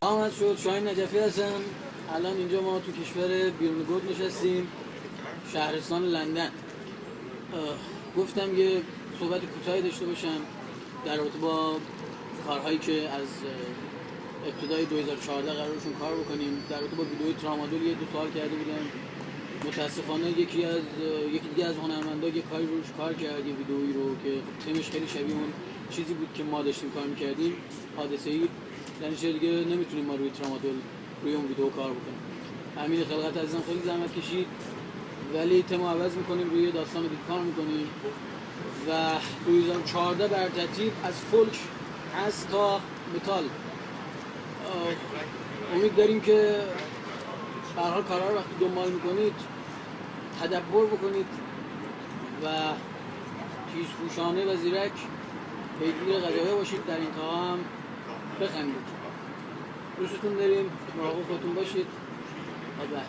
آمد شد. شاهین نجفی هستم. الان اینجا ما تو کشور بیرون گود نشستیم، شهرستان لندن. گفتم یه صحبت کوتاهی داشته باشم در رابطه با کارهایی که از ابتدای 2014 قرارشون کار بکنیم. در رابطه با ویدیوی ترامادول یه دو سوال کرده بودم. متاسفانه یکی دیگه از هنرمندا یه کاری روش کار کرد، یه ویدیویی رو که تمش خیلی شبیه اون چیزی بود که ما داشتیم کار می‌کردیم، حادثه‌ای. یعنی چه دیگه نمیتونیم ما روی ترامادول روی اون ویدیو کار بکنیم. امیر خلقت عزیزم خیلی زحمت کشید، ولی تمو عوض می‌کنیم، روی داستان دیگه کار می‌کنیم و 2014 بر ترتیب از فولک هست تا متال. امید داریم که به هر حال کارا رو وقتی دنبال میکنید تدبر بکنید و تیزهوشانه و زیرک پیگیر قضایا باشید، در انتها هم بخندید. دوستتون داریم، مراقب خودتون باشید. تا بعد.